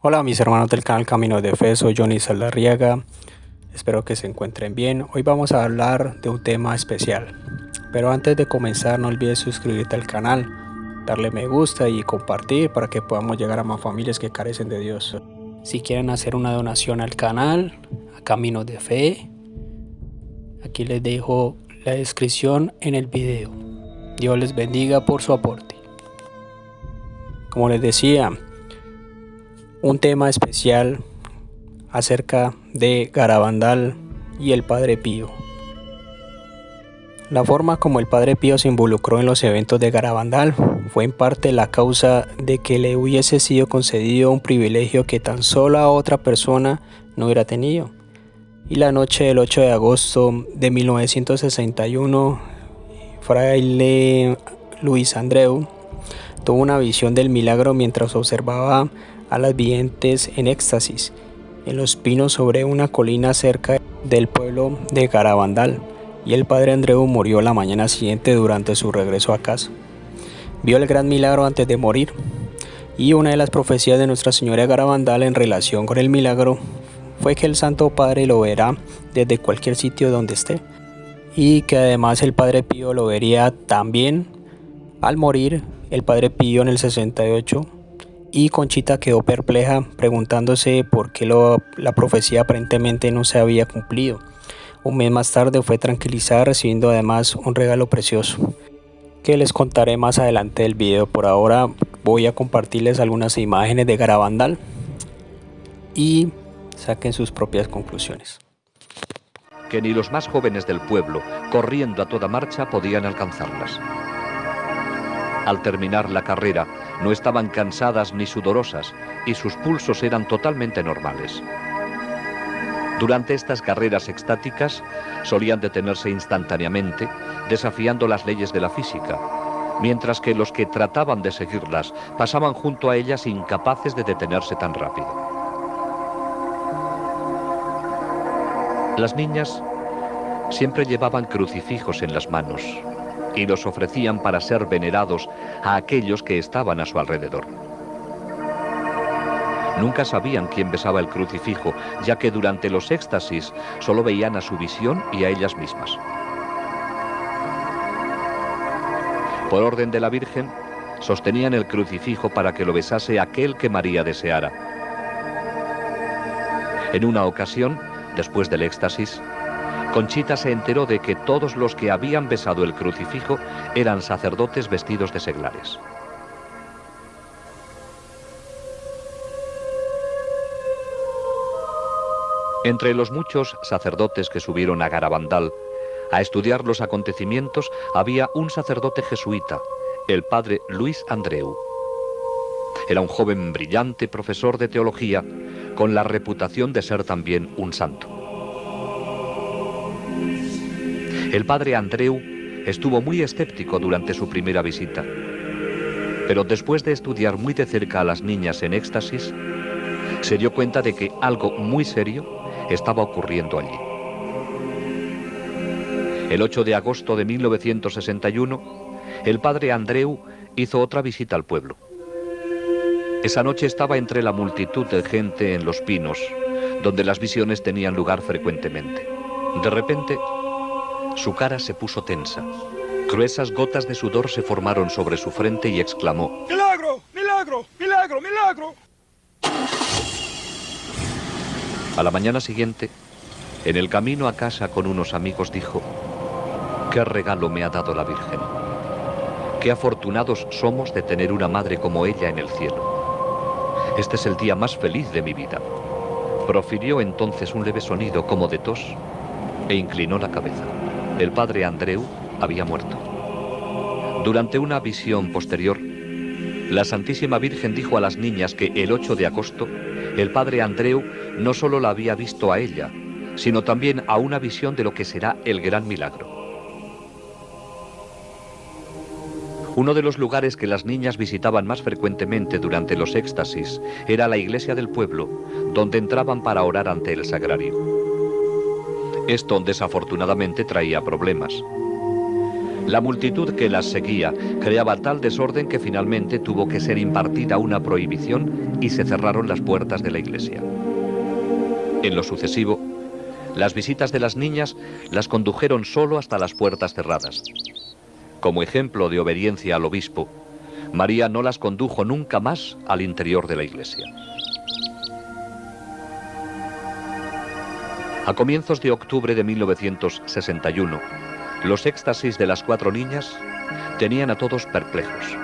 Hola mis hermanos del canal Camino de Fe, soy Johnny Saldarriaga, espero que se encuentren bien. Hoy vamos a hablar de un tema especial, pero antes de comenzar no olvides suscribirte al canal, darle me gusta y compartir para que podamos llegar a más familias que carecen de Dios. Si quieren hacer una donación al canal, a Camino de Fe, aquí les dejo la descripción en el video. Dios les bendiga por su aporte. Como les decía, un tema especial acerca de Garabandal y el Padre Pío. La forma como el Padre Pío se involucró en los eventos de Garabandal fue en parte la causa de que le hubiese sido concedido un privilegio que tan solo a otra persona no hubiera tenido. Y la noche del 8 de agosto de 1961, fraile Luis Andreu tuvo una visión del milagro mientras observaba a las videntes en éxtasis en los pinos sobre una colina cerca del pueblo de Garabandal, y el padre Andreu murió la mañana siguiente durante su regreso a casa. Vio el gran milagro antes de morir, y una de las profecías de Nuestra Señora de Garabandal en relación con el milagro fue que el Santo Padre lo verá desde cualquier sitio donde esté, y que además el Padre Pío lo vería también al morir el Padre Pío en el 68. Y Conchita quedó perpleja preguntándose por qué la profecía aparentemente no se había cumplido. Un mes más tarde fue tranquilizada, recibiendo además un regalo precioso que les contaré más adelante del video. Por ahora voy a compartirles algunas imágenes de Garabandal y saquen sus propias conclusiones. Que ni los más jóvenes del pueblo, corriendo a toda marcha, podían alcanzarlas. Al terminar la carrera, no estaban cansadas ni sudorosas y sus pulsos eran totalmente normales. Durante estas carreras extáticas solían detenerse instantáneamente, desafiando las leyes de la física, mientras que los que trataban de seguirlas pasaban junto a ellas incapaces de detenerse tan rápido. Las niñas siempre llevaban crucifijos en las manos y los ofrecían para ser venerados a aquellos que estaban a su alrededor. Nunca sabían quién besaba el crucifijo, ya que durante los éxtasis solo veían a su visión y a ellas mismas. Por orden de la Virgen, sostenían el crucifijo para que lo besase aquel que María deseara. En una ocasión, después del éxtasis, Conchita se enteró de que todos los que habían besado el crucifijo eran sacerdotes vestidos de seglares. Entre los muchos sacerdotes que subieron a Garabandal a estudiar los acontecimientos había un sacerdote jesuita, el padre Luis Andreu. Era un joven brillante profesor de teología con la reputación de ser también un santo. El padre Andreu estuvo muy escéptico durante su primera visita, pero después de estudiar muy de cerca a las niñas en éxtasis, se dio cuenta de que algo muy serio estaba ocurriendo allí. El 8 de agosto de 1961, el padre Andreu hizo otra visita al pueblo. Esa noche estaba entre la multitud de gente en los pinos, donde las visiones tenían lugar frecuentemente. De repente, su cara se puso tensa. Gruesas gotas de sudor se formaron sobre su frente y exclamó: ¡Milagro! ¡Milagro! ¡Milagro! ¡Milagro! A la mañana siguiente, en el camino a casa con unos amigos, dijo: «¿Qué regalo me ha dado la Virgen? Qué afortunados somos de tener una madre como ella en el cielo. Este es el día más feliz de mi vida». Profirió entonces un leve sonido como de tos e inclinó la cabeza. El padre Andreu había muerto. Durante una visión posterior, la Santísima Virgen dijo a las niñas que el 8 de agosto el padre Andreu no solo la había visto a ella, sino también a una visión de lo que será el gran milagro. Uno de los lugares que las niñas visitaban más frecuentemente durante los éxtasis era la iglesia del pueblo, donde entraban para orar ante el sagrario. Esto desafortunadamente traía problemas. La multitud que las seguía creaba tal desorden que finalmente tuvo que ser impartida una prohibición y se cerraron las puertas de la iglesia. En lo sucesivo, las visitas de las niñas las condujeron solo hasta las puertas cerradas. Como ejemplo de obediencia al obispo, María no las condujo nunca más al interior de la iglesia. A comienzos de octubre de 1961, los éxtasis de las 4 niñas tenían a todos perplejos.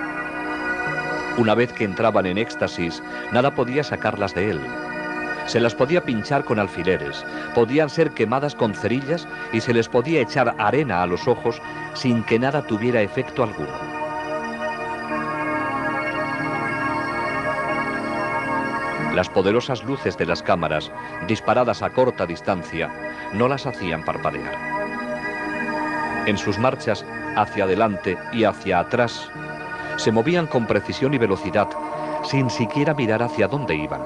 Una vez que entraban en éxtasis, nada podía sacarlas de él. Se las podía pinchar con alfileres, podían ser quemadas con cerillas y se les podía echar arena a los ojos sin que nada tuviera efecto alguno. Las poderosas luces de las cámaras, disparadas a corta distancia, no las hacían parpadear. En sus marchas hacia adelante y hacia atrás, se movían con precisión y velocidad, sin siquiera mirar hacia dónde iban.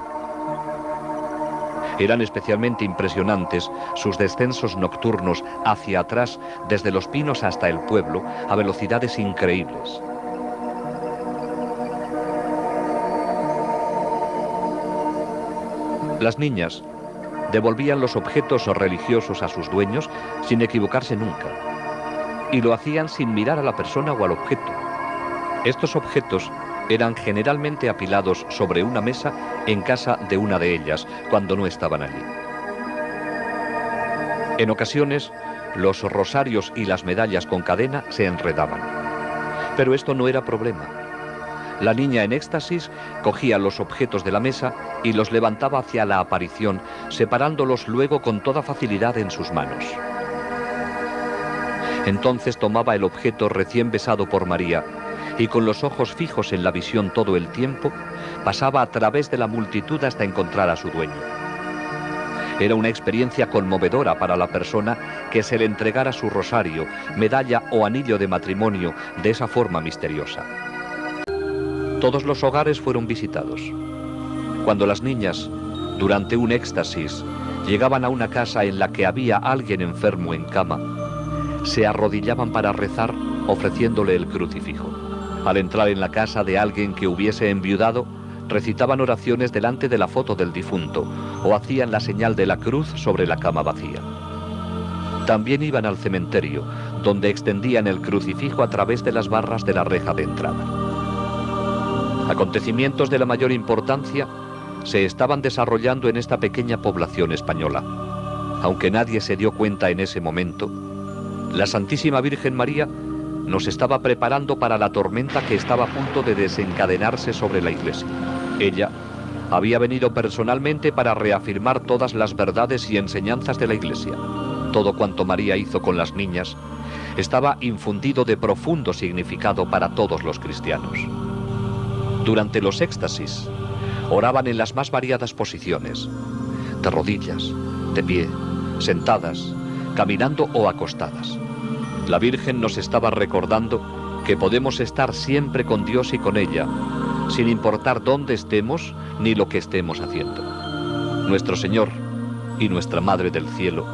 Eran especialmente impresionantes sus descensos nocturnos hacia atrás, desde los pinos hasta el pueblo, a velocidades increíbles. Las niñas devolvían los objetos religiosos a sus dueños sin equivocarse nunca, y lo hacían sin mirar a la persona o al objeto. Estos objetos eran generalmente apilados sobre una mesa en casa de una de ellas, cuando no estaban allí. En ocasiones, los rosarios y las medallas con cadena se enredaban. Pero esto no era problema. La niña en éxtasis cogía los objetos de la mesa y los levantaba hacia la aparición, separándolos luego con toda facilidad en sus manos. Entonces tomaba el objeto recién besado por María y con los ojos fijos en la visión todo el tiempo, pasaba a través de la multitud hasta encontrar a su dueño. Era una experiencia conmovedora para la persona que se le entregara su rosario, medalla o anillo de matrimonio de esa forma misteriosa. Todos los hogares fueron visitados. Cuando las niñas, durante un éxtasis, llegaban a una casa en la que había alguien enfermo en cama, se arrodillaban para rezar ofreciéndole el crucifijo. Al entrar en la casa de alguien que hubiese enviudado, recitaban oraciones delante de la foto del difunto o hacían la señal de la cruz sobre la cama vacía. También iban al cementerio, donde extendían el crucifijo a través de las barras de la reja de entrada. Acontecimientos de la mayor importancia se estaban desarrollando en esta pequeña población española. Aunque nadie se dio cuenta en ese momento, la Santísima Virgen María nos estaba preparando para la tormenta que estaba a punto de desencadenarse sobre la iglesia. Ella había venido personalmente para reafirmar todas las verdades y enseñanzas de la iglesia. Todo cuanto María hizo con las niñas estaba infundido de profundo significado para todos los cristianos. Durante los éxtasis, oraban en las más variadas posiciones, de rodillas, de pie, sentadas, caminando o acostadas. La Virgen nos estaba recordando que podemos estar siempre con Dios y con ella, sin importar dónde estemos ni lo que estemos haciendo. Nuestro Señor y nuestra Madre del Cielo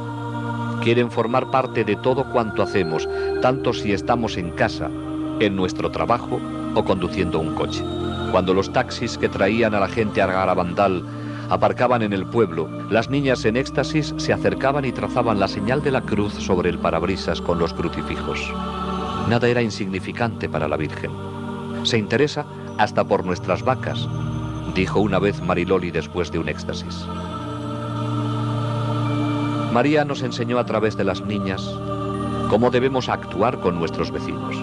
quieren formar parte de todo cuanto hacemos, tanto si estamos en casa, en nuestro trabajo o conduciendo un coche. Cuando los taxis que traían a la gente a Garabandal aparcaban en el pueblo, las niñas en éxtasis se acercaban y trazaban la señal de la cruz sobre el parabrisas con los crucifijos. Nada era insignificante para la Virgen. Se interesa hasta por nuestras vacas, dijo una vez Mariloli después de un éxtasis. María nos enseñó a través de las niñas cómo debemos actuar con nuestros vecinos.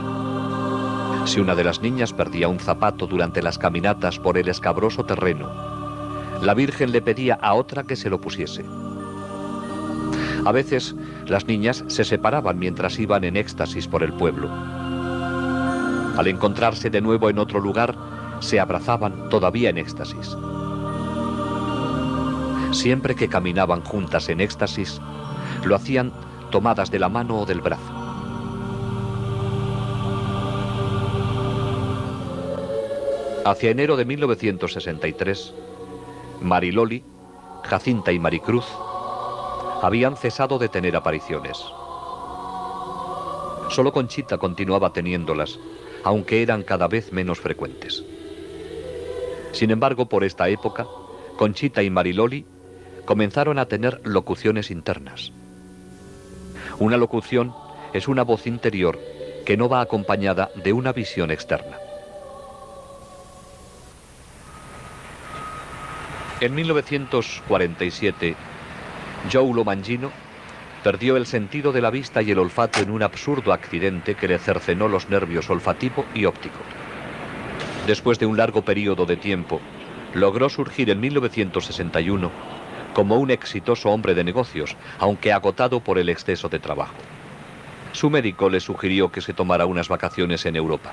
Si una de las niñas perdía un zapato durante las caminatas por el escabroso terreno, la Virgen le pedía a otra que se lo pusiese. A veces, las niñas se separaban mientras iban en éxtasis por el pueblo. Al encontrarse de nuevo en otro lugar, se abrazaban todavía en éxtasis. Siempre que caminaban juntas en éxtasis, lo hacían tomadas de la mano o del brazo. Hacia enero de 1963, Mariloli, Jacinta y Maricruz habían cesado de tener apariciones. Solo Conchita continuaba teniéndolas, aunque eran cada vez menos frecuentes. Sin embargo, por esta época, Conchita y Mariloli comenzaron a tener locuciones internas. Una locución es una voz interior que no va acompañada de una visión externa. En 1947, Joe Lomangino perdió el sentido de la vista y el olfato en un absurdo accidente que le cercenó los nervios olfativo y óptico. Después de un largo periodo de tiempo, logró surgir en 1961 como un exitoso hombre de negocios, aunque agotado por el exceso de trabajo. Su médico le sugirió que se tomara unas vacaciones en Europa.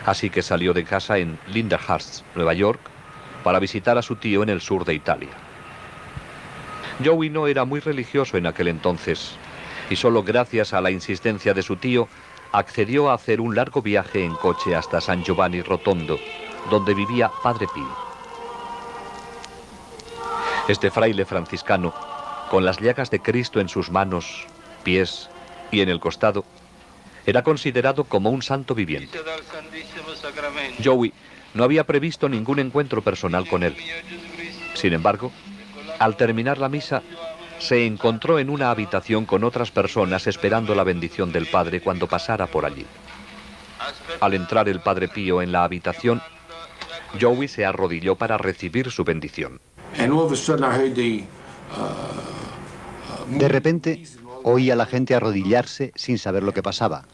Así que salió de casa en Lindenhurst, Nueva York, para visitar a su tío en el sur de Italia. Joey no era muy religioso en aquel entonces, y solo gracias a la insistencia de su tío accedió a hacer un largo viaje en coche hasta San Giovanni Rotondo, donde vivía Padre Pío. Este fraile franciscano, con las llagas de Cristo en sus manos, pies y en el costado, era considerado como un santo viviente. Joey no había previsto ningún encuentro personal con él. Sin embargo, al terminar la misa, se encontró en una habitación con otras personas esperando la bendición del Padre cuando pasara por allí. Al entrar el Padre Pío en la habitación, Joey se arrodilló para recibir su bendición. De repente, oí a la gente arrodillarse sin saber lo que pasaba.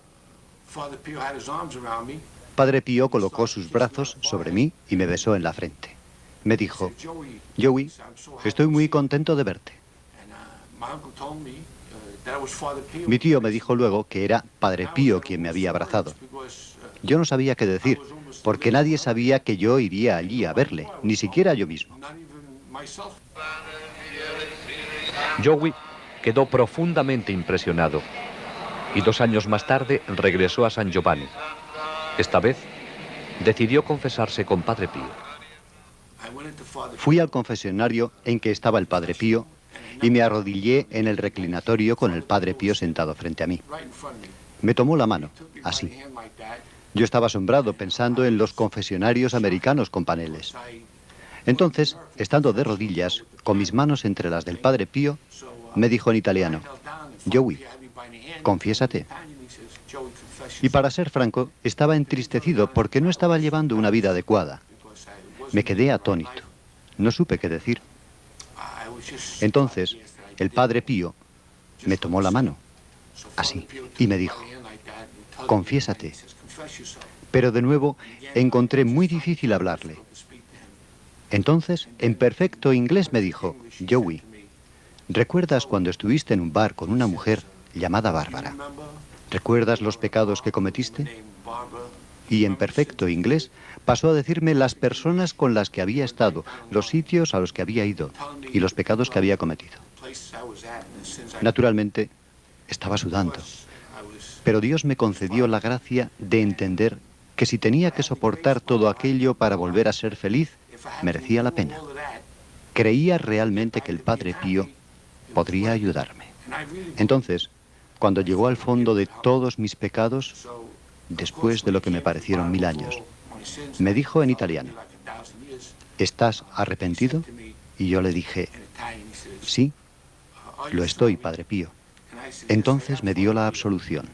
Padre Pío colocó sus brazos sobre mí y me besó en la frente. Me dijo: Joey, estoy muy contento de verte. Mi tío me dijo luego que era Padre Pío quien me había abrazado. Yo no sabía qué decir, porque nadie sabía que yo iría allí a verle, ni siquiera yo mismo. Joey quedó profundamente impresionado y 2 años más tarde regresó a San Giovanni. Esta vez decidió confesarse con Padre Pío. Fui al confesionario en que estaba el Padre Pío y me arrodillé en el reclinatorio con el Padre Pío sentado frente a mí. Me tomó la mano, así. Yo estaba asombrado pensando en los confesionarios americanos con paneles. Entonces, estando de rodillas, con mis manos entre las del Padre Pío, me dijo en italiano: Joey, confiésate. Y para ser franco, estaba entristecido porque no estaba llevando una vida adecuada. Me quedé atónito. No supe qué decir. Entonces, el Padre Pío me tomó la mano, así, y me dijo: confiésate. Pero de nuevo encontré muy difícil hablarle. Entonces, en perfecto inglés me dijo: Joey, ¿recuerdas cuando estuviste en un bar con una mujer llamada Bárbara? ¿Recuerdas los pecados que cometiste? Y en perfecto inglés pasó a decirme las personas con las que había estado, los sitios a los que había ido y los pecados que había cometido. Naturalmente, estaba sudando, pero Dios me concedió la gracia de entender que si tenía que soportar todo aquello para volver a ser feliz, merecía la pena. Creía realmente que el Padre Pío podría ayudarme. Entonces, cuando llegó al fondo de todos mis pecados, después de lo que me parecieron 1000 años, me dijo en italiano: ¿estás arrepentido? Y yo le dije: sí, lo estoy, Padre Pío. Entonces me dio la absolución.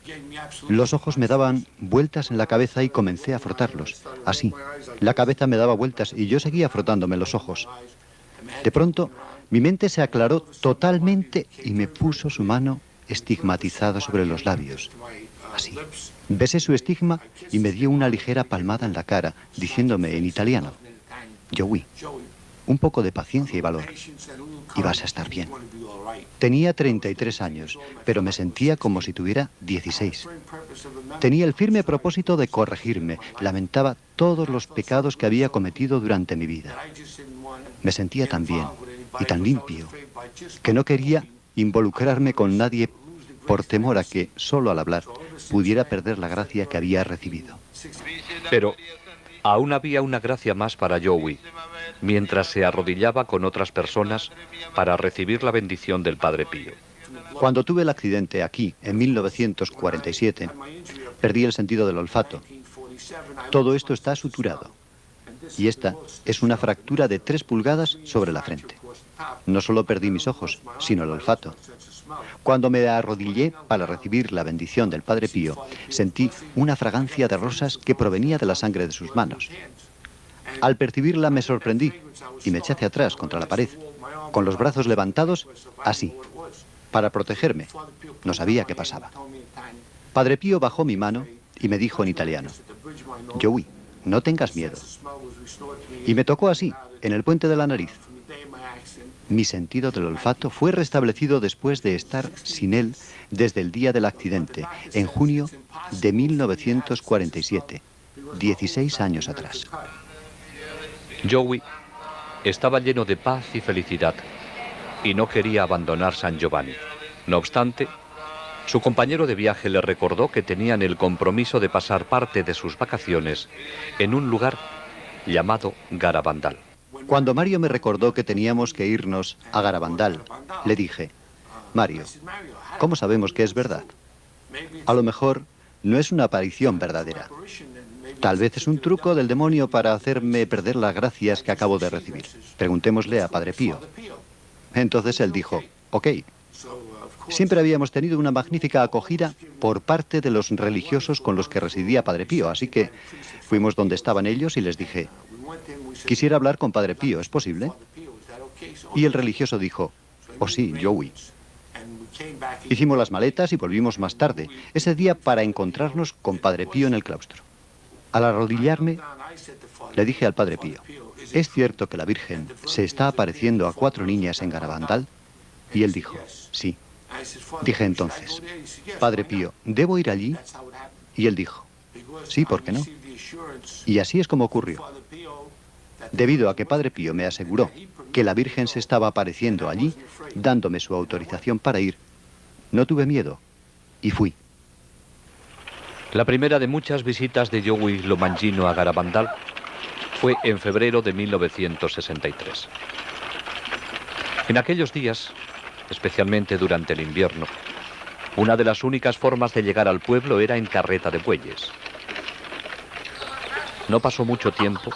Los ojos me daban vueltas en la cabeza y comencé a frotarlos, así. La cabeza me daba vueltas y yo seguía frotándome los ojos. De pronto, mi mente se aclaró totalmente y me puso su mano estigmatizada sobre los labios, así. Besé su estigma y me dio una ligera palmada en la cara, diciéndome en italiano: Joey, un poco de paciencia y valor, y vas a estar bien. Tenía 33 años, pero me sentía como si tuviera 16. Tenía el firme propósito de corregirme, lamentaba todos los pecados que había cometido durante mi vida. Me sentía tan bien y tan limpio que no quería involucrarme con nadie por temor a que, solo al hablar, pudiera perder la gracia que había recibido. Pero aún había una gracia más para Joey, mientras se arrodillaba con otras personas para recibir la bendición del Padre Pío. Cuando tuve el accidente aquí, en 1947, perdí el sentido del olfato. Todo esto está suturado. Y esta es una fractura de 3 pulgadas sobre la frente. No solo perdí mis ojos, sino el olfato. Cuando me arrodillé para recibir la bendición del Padre Pío, sentí una fragancia de rosas que provenía de la sangre de sus manos. Al percibirla me sorprendí y me eché hacia atrás contra la pared, con los brazos levantados, así, para protegerme. No sabía qué pasaba. Padre Pío bajó mi mano y me dijo en italiano: Joey, no tengas miedo. Y me tocó así, en el puente de la nariz. Mi sentido del olfato fue restablecido después de estar sin él desde el día del accidente, en junio de 1947, 16 años atrás. Joey estaba lleno de paz y felicidad y no quería abandonar San Giovanni. No obstante, su compañero de viaje le recordó que tenían el compromiso de pasar parte de sus vacaciones en un lugar llamado Garabandal. Cuando Mario me recordó que teníamos que irnos a Garabandal, le dije: Mario, ¿cómo sabemos que es verdad? A lo mejor no es una aparición verdadera. Tal vez es un truco del demonio para hacerme perder las gracias que acabo de recibir. Preguntémosle a Padre Pío. Entonces él dijo: ok. Siempre habíamos tenido una magnífica acogida por parte de los religiosos con los que residía Padre Pío, así que fuimos donde estaban ellos y les dije: quisiera hablar con Padre Pío, ¿es posible? Y el religioso dijo: oh sí, Joey. Hicimos las maletas y volvimos más tarde, ese día, para encontrarnos con Padre Pío en el claustro. Al arrodillarme, le dije al Padre Pío: ¿es cierto que la Virgen se está apareciendo a 4 niñas en Garabandal? Y él dijo: sí. Dije entonces: Padre Pío, ¿debo ir allí? Y él dijo: sí, ¿por qué no? Y así es como ocurrió. Debido a que Padre Pío me aseguró que la Virgen se estaba apareciendo allí, dándome su autorización para ir, no tuve miedo y fui. La primera de muchas visitas de Joey Lomangino a Garabandal fue en febrero de 1963. En aquellos días, especialmente durante el invierno, una de las únicas formas de llegar al pueblo era en carreta de bueyes. No pasó mucho tiempo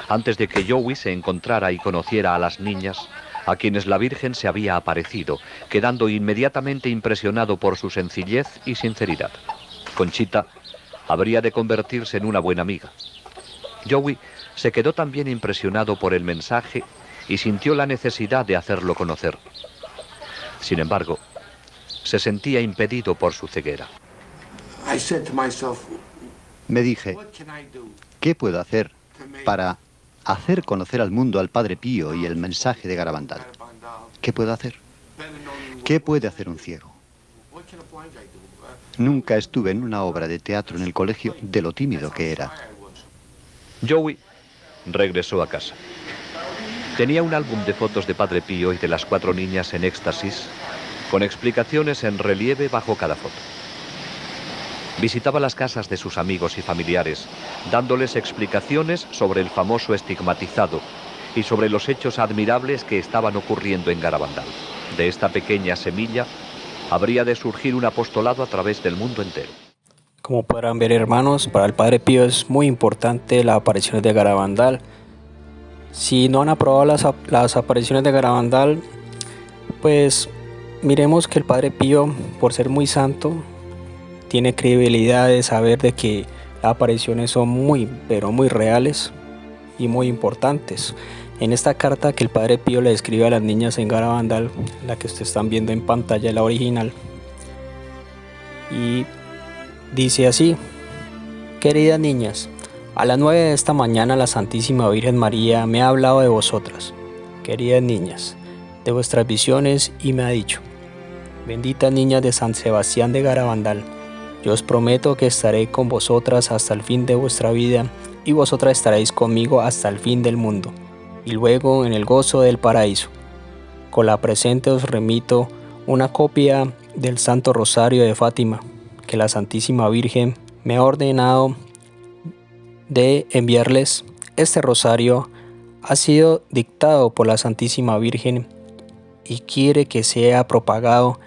antes de que Joey se encontrara y conociera a las niñas a quienes la Virgen se había aparecido, quedando inmediatamente impresionado por su sencillez y sinceridad. Conchita habría de convertirse en una buena amiga. Joey se quedó también impresionado por el mensaje y sintió la necesidad de hacerlo conocer. Sin embargo, se sentía impedido por su ceguera. Me dije: ¿qué puedo hacer para hacer conocer al mundo al Padre Pío y el mensaje de Garabandal? ¿Qué puedo hacer? ¿Qué puede hacer un ciego? Nunca estuve en una obra de teatro en el colegio de lo tímido que era. Joey regresó a casa. Tenía un álbum de fotos de Padre Pío y de las 4 niñas en éxtasis, con explicaciones en relieve bajo cada foto. Visitaba las casas de sus amigos y familiares, dándoles explicaciones sobre el famoso estigmatizado y sobre los hechos admirables que estaban ocurriendo en Garabandal. De esta pequeña semilla habría de surgir un apostolado a través del mundo entero. Como podrán ver, hermanos, para el Padre Pío es muy importante las apariciones de Garabandal. Si no han aprobado las apariciones de Garabandal, pues miremos que el Padre Pío, por ser muy santo, tiene credibilidad de saber de que las apariciones son muy, pero muy reales y muy importantes. En esta carta que el Padre Pío le escribe a las niñas en Garabandal, la que ustedes están viendo en pantalla, la original, y dice así: queridas niñas, a las 9 de esta mañana la Santísima Virgen María me ha hablado de vosotras, queridas niñas, de vuestras visiones, y me ha dicho: benditas niñas de San Sebastián de Garabandal, yo os prometo que estaré con vosotras hasta el fin de vuestra vida, y vosotras estaréis conmigo hasta el fin del mundo, y luego en el gozo del paraíso. Con la presente os remito una copia del Santo Rosario de Fátima, que la Santísima Virgen me ha ordenado de enviarles. Este rosario ha sido dictado por la Santísima Virgen y quiere que sea propagado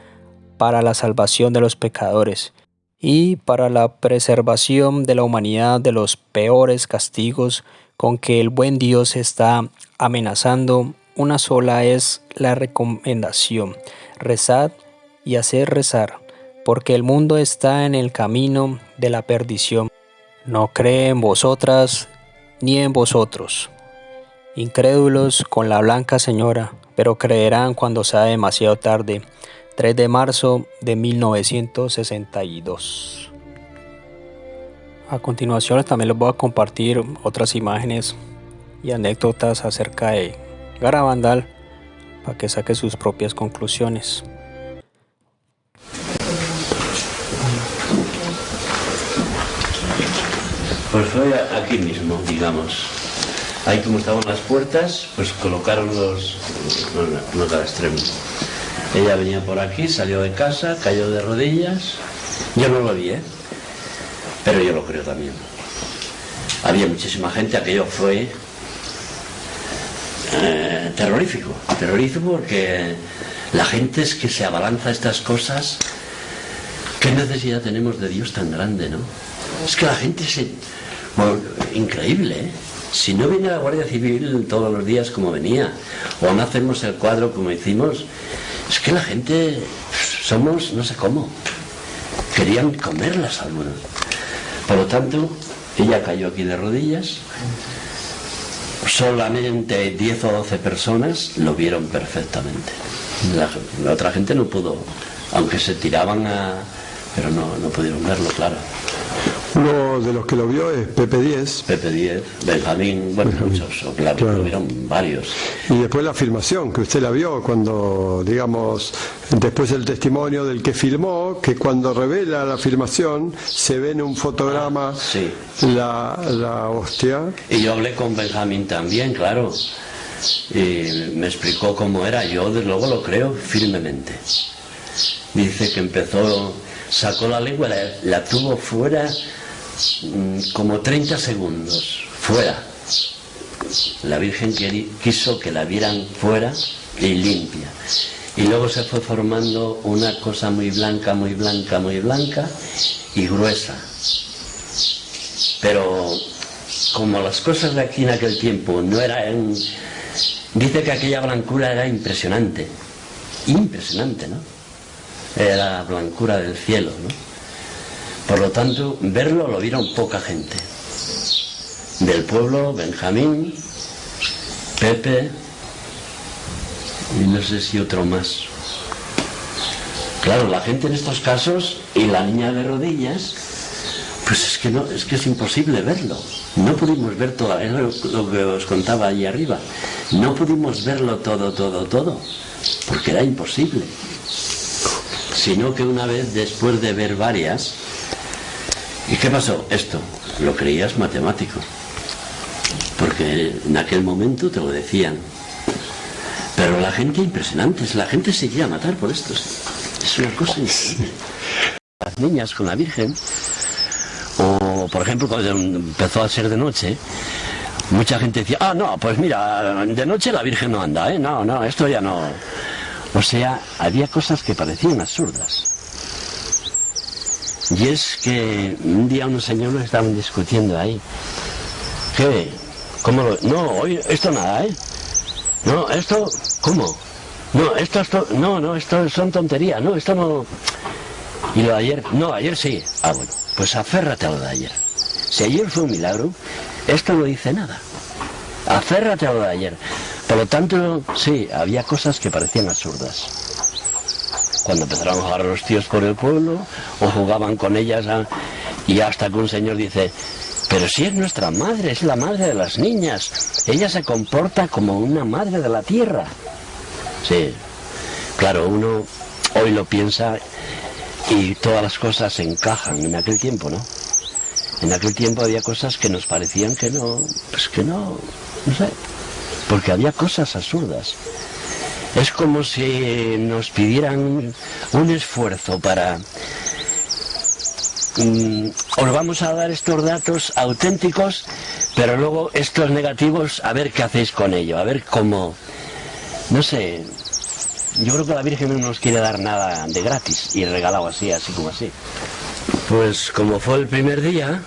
para la salvación de los pecadores y para la preservación de la humanidad de los peores castigos con que el buen Dios está amenazando. Una sola es la recomendación: rezad y hacer rezar, porque el mundo está en el camino de la perdición. No cree en vosotras ni en vosotros, incrédulos con la Blanca Señora, pero creerán cuando sea demasiado tarde. 3 de marzo de 1962. A continuación también les voy a compartir otras imágenes y anécdotas acerca de Garabandal para que saque sus propias conclusiones. Pues fue aquí mismo, digamos. Ahí como estaban las puertas, pues colocaron uno a cada extremo. Ella venía por aquí, salió de casa, cayó de rodillas. Yo no lo vi, pero yo lo creo también. Había muchísima gente, aquello fue terrorífico porque la gente es que se abalanza a estas cosas. ¿Qué necesidad tenemos de Dios tan grande, no? Es que la gente bueno, increíble, Si no viene la Guardia Civil todos los días como venía, o no hacemos el cuadro como hicimos, es que la gente somos, no sé cómo, querían comerlas algunos. Por lo tanto, ella cayó aquí de rodillas. Solamente 10 o 12 personas lo vieron perfectamente. La otra gente no pudo, aunque se tiraban pero no pudieron verlo, claro. Uno de los que lo vio es Pepe Díez. Pepe Díez, Benjamín, bueno, muchos, claro, lo vieron varios. Y después la filmación, que usted la vio cuando, digamos, después el testimonio del que filmó, que cuando revela la filmación se ve en un fotograma sí. la hostia. Y yo hablé con Benjamín también, claro, y me explicó cómo era. Yo desde luego lo creo firmemente. Dice que sacó la lengua, la tuvo fuera como 30 segundos, fuera. La Virgen quiso que la vieran fuera y limpia. Y luego se fue formando una cosa muy blanca, muy blanca, muy blanca y gruesa. Pero como las cosas de aquí en aquel tiempo no eran... Dice que aquella blancura era impresionante. Impresionante, ¿no? Era la blancura del cielo, ¿no? Por lo tanto, verlo lo vieron poca gente. Del pueblo, Benjamín, Pepe y no sé si otro más. Claro, la gente en estos casos y la niña de rodillas, pues es que es imposible verlo. No pudimos ver todo, es lo que os contaba allí arriba. No pudimos verlo todo, porque era imposible. Sino que una vez, después de ver varias, ¿y qué pasó? Esto, lo creías matemático, porque en aquel momento te lo decían. Pero la gente impresionante, la gente se iba a matar por esto. Es una cosa increíble. Las niñas con la Virgen, o por ejemplo cuando empezó a ser de noche, mucha gente decía, no, pues mira, de noche la Virgen no anda, no, esto ya no... O sea, había cosas que parecían absurdas. Y es que un día unos señores estaban discutiendo ahí. ¿Qué? ¿Cómo lo...? No, hoy esto nada, No, esto... ¿Cómo? No, esto... No, esto son tonterías. No, esto no... ¿Y lo de ayer? No, ayer sí. Bueno, pues aférrate a lo de ayer. Si ayer fue un milagro, esto no dice nada. Aférrate a lo de ayer. Por lo tanto, sí, había cosas que parecían absurdas. Cuando empezaron a jugar a los tíos por el pueblo, o jugaban con ellas, y hasta que un señor dice, pero si es nuestra madre, es la madre de las niñas, ella se comporta como una madre de la tierra. Sí, claro, uno hoy lo piensa y todas las cosas se encajan en aquel tiempo, ¿no? En aquel tiempo había cosas que nos parecían que no sé. Porque había cosas absurdas. Es como si nos pidieran un esfuerzo para... os vamos a dar estos datos auténticos, pero luego estos negativos, a ver qué hacéis con ello, a ver cómo... No sé, yo creo que la Virgen no nos quiere dar nada de gratis y regalado así como así. Pues como fue el primer día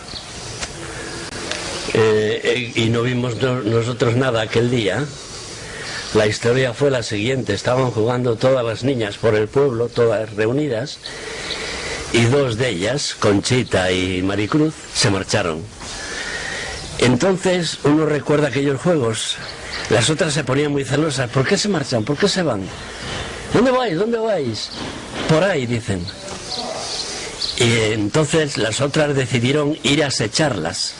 y no vimos nosotros nada aquel día, la historia fue la siguiente. Estaban jugando todas las niñas por el pueblo, todas reunidas, y dos de ellas, Conchita y Maricruz, se marcharon. Entonces uno recuerda aquellos juegos. Las otras se ponían muy celosas. ¿Por qué se marchan? ¿Por qué se van? ¿Dónde vais? ¿Dónde vais? Por ahí, dicen. Y entonces las otras decidieron ir a acecharlas,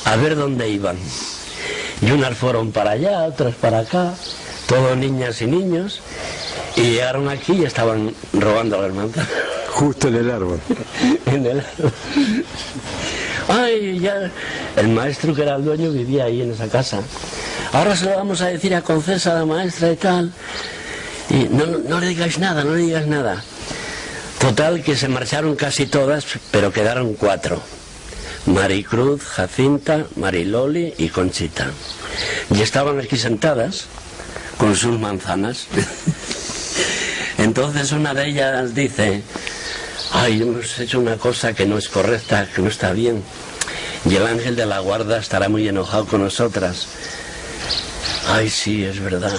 a ver dónde iban. Y unas fueron para allá, otras para acá, todos niñas y niños, y llegaron aquí y estaban robando las manzanas. Justo en el árbol. En el árbol. Ay, ya. El maestro, que era el dueño, vivía ahí en esa casa. Ahora se lo vamos a decir a Concesa, la maestra y tal. Y no le digáis nada, no le digas nada. Total, que se marcharon casi todas, pero quedaron 4. Maricruz, Jacinta, Mariloli y Conchita. Y estaban aquí sentadas con sus manzanas. Entonces una de ellas dice: ay, hemos hecho una cosa que no es correcta, que no está bien. Y el ángel de la guarda estará muy enojado con nosotras. Ay, sí, es verdad.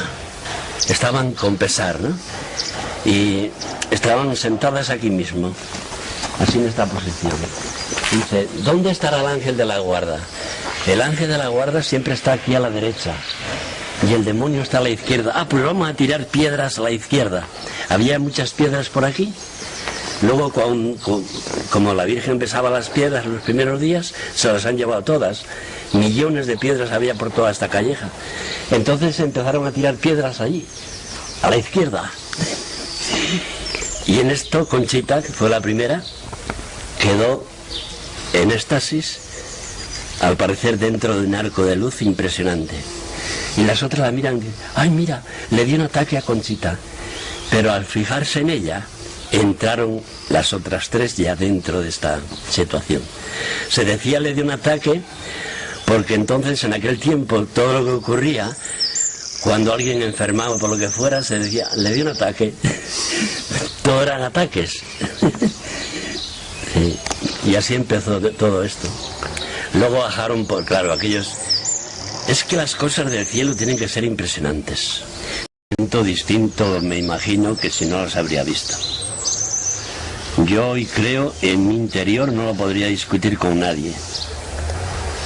Estaban con pesar, ¿no? Y estaban sentadas aquí mismo, así en esta posición. Dice: ¿dónde estará el ángel de la guarda? El ángel de la guarda siempre está aquí a la derecha y el demonio está a la izquierda. Ah, pues vamos a tirar piedras a la izquierda. Había muchas piedras por aquí. Luego, como la Virgen besaba las piedras los primeros días, se las han llevado todas. Millones de piedras había por toda esta calleja. Entonces empezaron a tirar piedras allí, a la izquierda. Y en esto Conchita, que fue la primera, quedó en éxtasis, al parecer dentro de un arco de luz impresionante. Y las otras la miran y dicen: ay, mira, le dio un ataque a Conchita. Pero al fijarse en ella, entraron las otras 3 ya dentro de esta situación. Se decía le dio un ataque porque entonces en aquel tiempo todo lo que ocurría, cuando alguien enfermaba por lo que fuera, se decía le dio un ataque. Todo eran ataques. Sí. Y así empezó todo esto. Luego bajaron por, claro, aquellos... Es que las cosas del cielo tienen que ser impresionantes. Distinto, me imagino, que si no las habría visto. Yo hoy creo en mi interior, no lo podría discutir con nadie,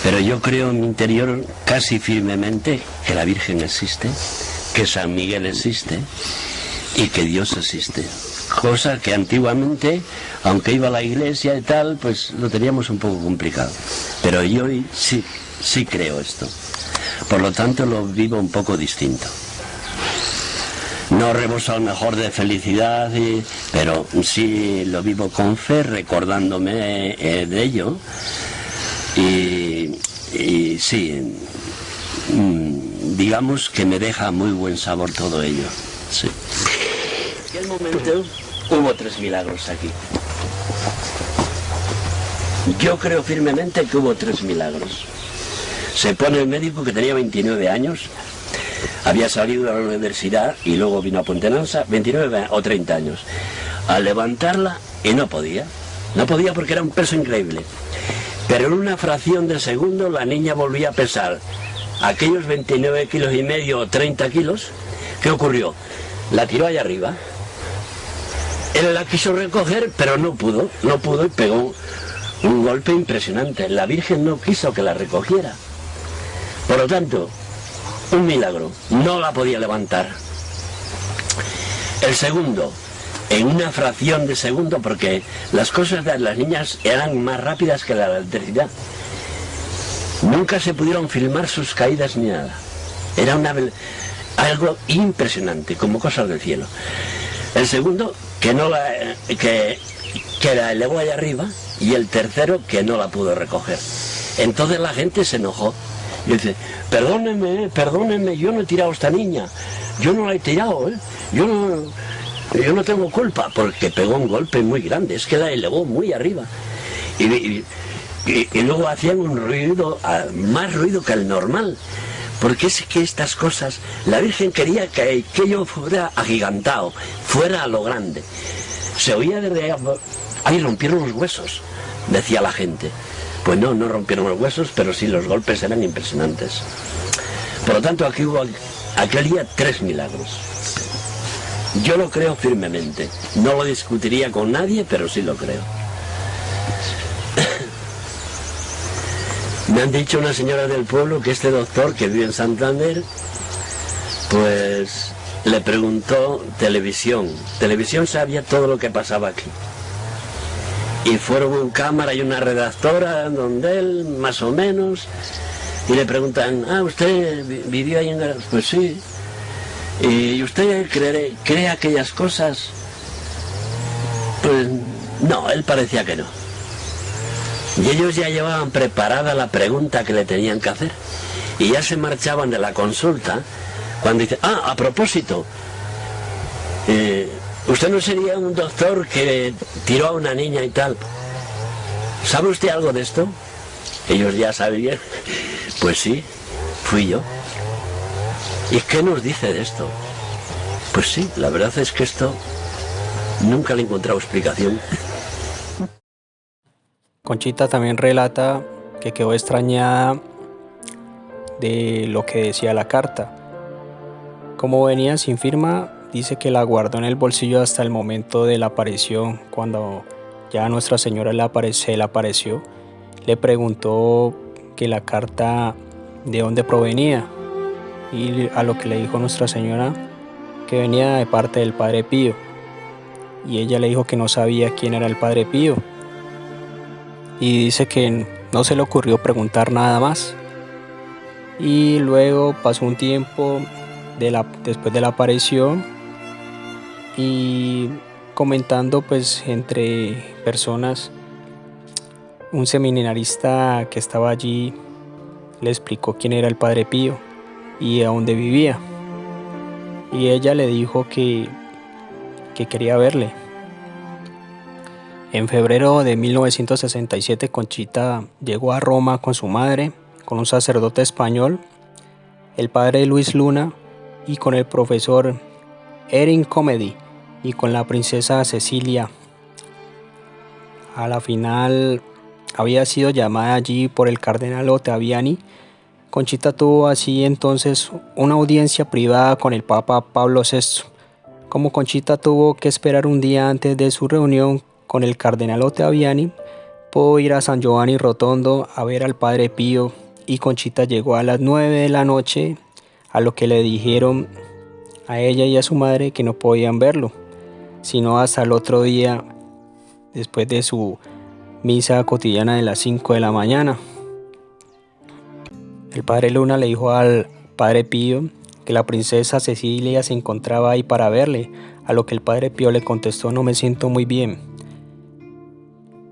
pero yo creo en mi interior casi firmemente que la Virgen existe, que San Miguel existe y que Dios existe. Cosa que antiguamente, aunque iba a la iglesia y tal, pues lo teníamos un poco complicado. Pero yo hoy sí creo esto. Por lo tanto lo vivo un poco distinto. No reboso a lo mejor de felicidad, pero sí lo vivo con fe, recordándome de ello. Y sí, digamos que me deja muy buen sabor todo ello. Sí. En aquel momento hubo 3 milagros aquí. Yo creo firmemente que hubo 3 milagros. Se pone el médico, que tenía 29 años, había salido de la universidad y luego vino a Pontenanza, 29 o 30 años, a levantarla y no podía porque era un peso increíble. Pero en una fracción de segundo la niña volvía a pesar aquellos 29 kilos y medio o 30 kilos. ¿Qué ocurrió? La tiró allá arriba. Él la quiso recoger, pero no pudo y pegó un golpe impresionante. La Virgen no quiso que la recogiera. Por lo tanto, un milagro, no la podía levantar. El segundo, en una fracción de segundo, porque las cosas de las niñas eran más rápidas que la electricidad. Nunca se pudieron filmar sus caídas ni nada. Era algo impresionante, como cosas del cielo. El segundo, que la elevó allá arriba, y el tercero, que no la pudo recoger. Entonces la gente se enojó. Y dice: perdónenme, yo no he tirado a esta niña, yo no la he tirado, yo no tengo culpa, porque pegó un golpe muy grande, es que la elevó muy arriba. Y luego hacían un ruido, más ruido que el normal, porque es que estas cosas, la Virgen quería que yo fuera agigantado, fuera a lo grande. Se oía desde allá, ¡ay, rompieron los huesos!, decía la gente. Pues no, no rompieron los huesos, pero sí los golpes eran impresionantes. Por lo tanto, aquí hubo aquel día 3 milagros. Yo lo creo firmemente. No lo discutiría con nadie, pero sí lo creo. Me han dicho una señora del pueblo que este doctor que vive en Santander, pues le preguntó televisión. Televisión sabía todo lo que pasaba aquí. Y fueron en cámara y una redactora donde él, más o menos, y le preguntan, ¿usted vivió ahí en Granada? Pues sí. ¿Y usted cree aquellas cosas? Pues no, él parecía que no. Y ellos ya llevaban preparada la pregunta que le tenían que hacer. Y ya se marchaban de la consulta cuando dice, a propósito, ¿usted no sería un doctor que tiró a una niña y tal? ¿Sabe usted algo de esto? Ellos ya sabían. Pues sí, fui yo. ¿Y qué nos dice de esto? Pues sí, la verdad es que esto nunca le he encontrado explicación. Conchita también relata que quedó extrañada de lo que decía la carta. Como venía sin firma, dice que la guardó en el bolsillo hasta el momento de la aparición. Cuando ya Nuestra Señora se le apareció, le preguntó que la carta de dónde provenía, y a lo que le dijo Nuestra Señora que venía de parte del Padre Pío, y ella le dijo que no sabía quién era el Padre Pío, y dice que no se le ocurrió preguntar nada más. Y luego pasó un tiempo después de la aparición, y comentando pues entre personas, un seminarista que estaba allí le explicó quién era el Padre Pío y a dónde vivía, y ella le dijo que quería verle. En febrero de 1967 Conchita llegó a Roma con su madre, con un sacerdote español, el padre Luis Luna, y con el profesor Erin Comedy, y con la princesa Cecilia. A la final había sido llamada allí por el cardenal Ottaviani. Conchita tuvo así entonces una audiencia privada con el Papa Pablo VI. Como Conchita tuvo que esperar un día antes de su reunión con el cardenal Ottaviani, pudo ir a San Giovanni Rotondo a ver al Padre Pío, y Conchita llegó a las 9 de la noche, a lo que le dijeron a ella y a su madre que no podían verlo, sino hasta el otro día, después de su misa cotidiana de las 5 de la mañana. El Padre Luna le dijo al Padre Pío que la princesa Cecilia se encontraba ahí para verle, a lo que el Padre Pío le contestó: no me siento muy bien.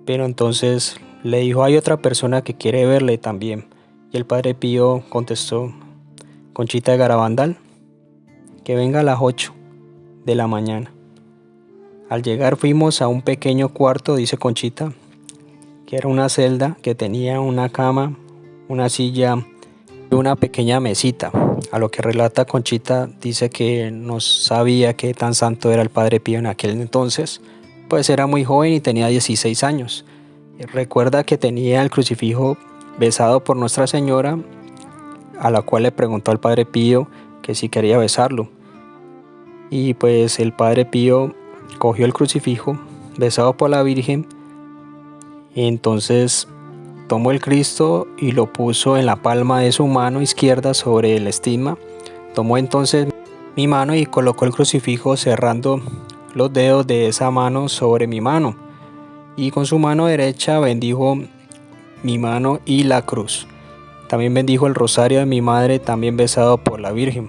Pero entonces le dijo: hay otra persona que quiere verle también. Y el Padre Pío contestó: Conchita de Garabandal, que venga a las 8 de la mañana. Al llegar fuimos a un pequeño cuarto, dice Conchita, que era una celda que tenía una cama, una silla y una pequeña mesita. A lo que relata Conchita, dice que no sabía qué tan santo era el Padre Pío en aquel entonces, pues era muy joven y tenía 16 años. Recuerda que tenía el crucifijo besado por Nuestra Señora, a la cual le preguntó al Padre Pío que si quería besarlo. Y pues el Padre Pío cogió el crucifijo besado por la Virgen, y entonces tomó el Cristo y lo puso en la palma de su mano izquierda sobre el estigma. Tomó entonces mi mano y colocó el crucifijo cerrando los dedos de esa mano sobre mi mano, y con su mano derecha bendijo mi mano y la cruz. También bendijo el rosario de mi madre, también besado por la Virgen.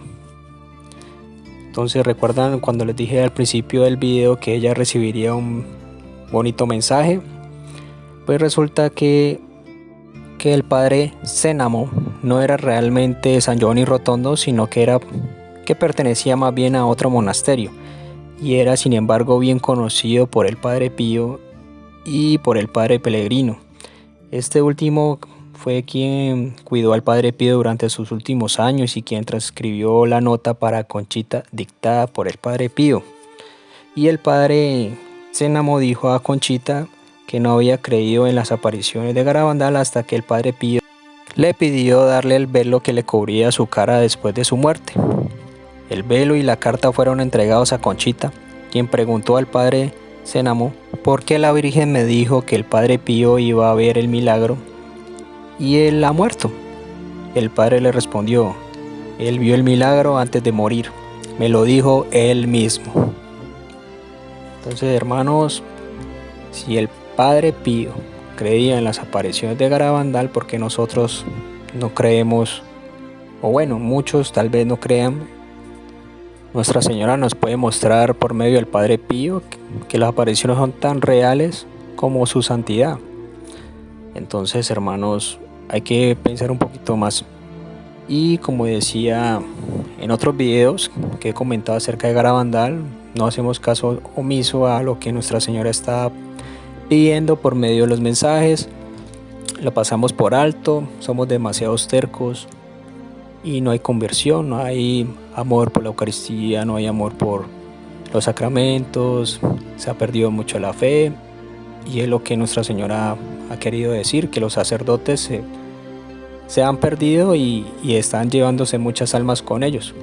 Entonces, ¿recuerdan cuando les dije al principio del video que ella recibiría un bonito mensaje? Pues resulta que el padre Cénamo no era realmente San Giovanni Rotondo, sino que pertenecía más bien a otro monasterio, y era sin embargo bien conocido por el Padre Pío y por el Padre Pellegrino. Este último fue quien cuidó al Padre Pío durante sus últimos años y quien transcribió la nota para Conchita dictada por el Padre Pío. Y el Padre Cénamo dijo a Conchita que no había creído en las apariciones de Garabandal hasta que el Padre Pío le pidió darle el velo que le cubría su cara después de su muerte. El velo y la carta fueron entregados a Conchita, quien preguntó al Padre Cénamo por qué la Virgen me dijo que el Padre Pío iba a ver el milagro y él ha muerto. El Padre le respondió: él vio el milagro antes de morir, me lo dijo él mismo. Entonces, hermanos, si el Padre Pío creía en las apariciones de Garabandal, ¿por qué nosotros no creemos? O bueno, muchos tal vez no crean. Nuestra Señora nos puede mostrar por medio del Padre Pío que las apariciones son tan reales como su santidad. Entonces, hermanos, hay que pensar un poquito más. Y como decía en otros videos que he comentado acerca de Garabandal, no hacemos caso omiso a lo que Nuestra Señora está pidiendo por medio de los mensajes. Lo pasamos por alto, somos demasiados tercos y no hay conversión, no hay amor por la Eucaristía, no hay amor por los sacramentos, se ha perdido mucho la fe. Y es lo que Nuestra Señora ha querido decir, que los sacerdotes se han perdido y están llevándose muchas almas con ellos.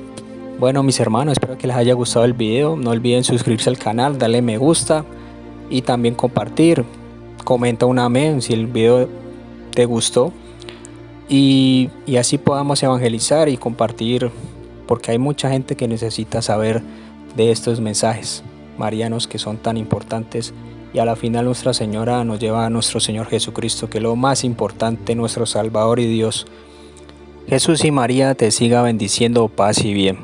Bueno, mis hermanos, espero que les haya gustado el video. No olviden suscribirse al canal, darle me gusta y también compartir. Comenta un amén si el video te gustó. Y así podamos evangelizar y compartir, porque hay mucha gente que necesita saber de estos mensajes marianos que son tan importantes. Y a la final Nuestra Señora nos lleva a nuestro Señor Jesucristo, que es lo más importante, nuestro Salvador y Dios. Jesús y María te siga bendiciendo, paz y bien.